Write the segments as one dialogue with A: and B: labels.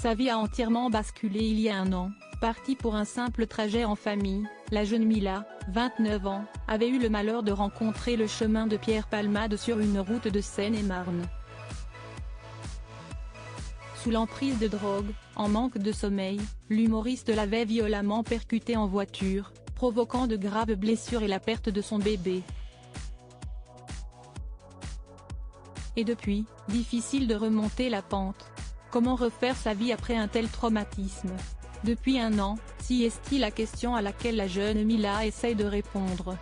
A: Sa vie a entièrement basculé il y a un an. Partie pour un simple trajet en famille, la jeune Mila, 29 ans, avait eu le malheur de rencontrer le chemin de Pierre Palmade sur une route de Seine-et-Marne. Sous l'emprise de drogue, en manque de sommeil, l'humoriste l'avait violemment percuté en voiture, provoquant de graves blessures et la perte de son bébé. Et depuis, difficile de remonter la pente. Comment refaire sa vie après un tel traumatisme? Depuis un an, si est-il la question à laquelle la jeune Mila essaye de répondre.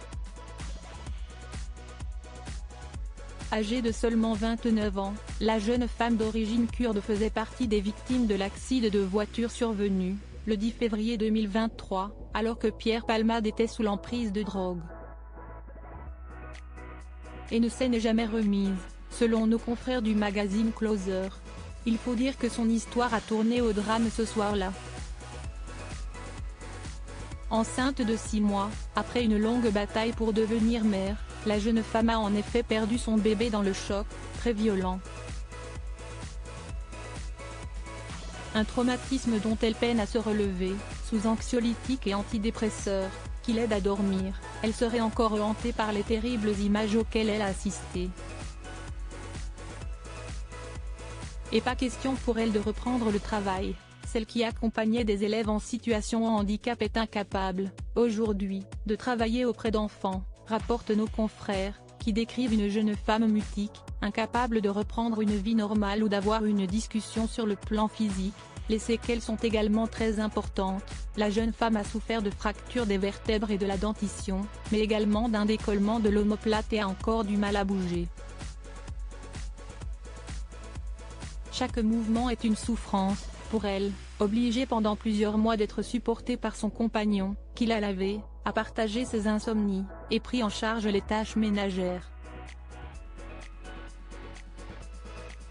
A: Âgée de seulement 29 ans, la jeune femme d'origine kurde faisait partie des victimes de l'accident de voiture survenu, le 10 février 2023, alors que Pierre Palmade était sous l'emprise de drogue. Et ne s'en est jamais remise, selon nos confrères du magazine Closer. Il faut dire que son histoire a tourné au drame ce soir-là. Enceinte de 6 mois, après une longue bataille pour devenir mère, la jeune femme a en effet perdu son bébé dans le choc, très violent. Un traumatisme dont elle peine à se relever, sous anxiolytiques et antidépresseurs, qui l'aident à dormir, elle serait encore hantée par les terribles images auxquelles elle a assisté. Et pas question pour elle de reprendre le travail. Celle qui accompagnait des élèves en situation de handicap est incapable, aujourd'hui, de travailler auprès d'enfants, rapportent nos confrères, qui décrivent une jeune femme mutique, incapable de reprendre une vie normale ou d'avoir une discussion sur le plan physique. Les séquelles sont également très importantes. La jeune femme a souffert de fractures des vertèbres et de la dentition, mais également d'un décollement de l'omoplate et a encore du mal à bouger. Chaque mouvement est une souffrance, pour elle, obligée pendant plusieurs mois d'être supportée par son compagnon, qui l'a lavée, a partagé ses insomnies, et pris en charge les tâches ménagères.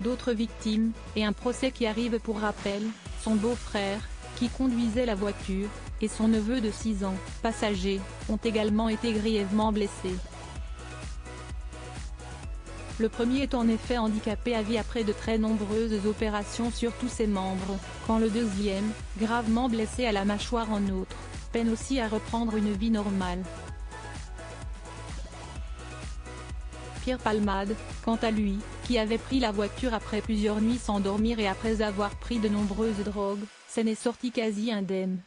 A: D'autres victimes, et un procès qui arrive pour rappel, son beau-frère, qui conduisait la voiture, et son neveu de 6 ans, passager, ont également été grièvement blessés. Le premier est en effet handicapé à vie après de très nombreuses opérations sur tous ses membres, quand le deuxième, gravement blessé à la mâchoire en outre, peine aussi à reprendre une vie normale. Pierre Palmade, quant à lui, qui avait pris la voiture après plusieurs nuits sans dormir et après avoir pris de nombreuses drogues, s'en est sorti quasi indemne.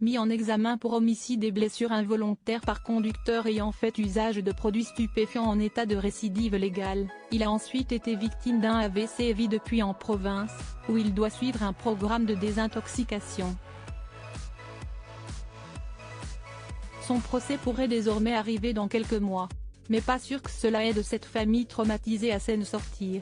A: Mis en examen pour homicide et blessures involontaires par conducteur ayant fait usage de produits stupéfiants en état de récidive légale, il a ensuite été victime d'un AVC et vit depuis en province, où il doit suivre un programme de désintoxication. Son procès pourrait désormais arriver dans quelques mois. Mais pas sûr que cela aide cette famille traumatisée à s'en sortir.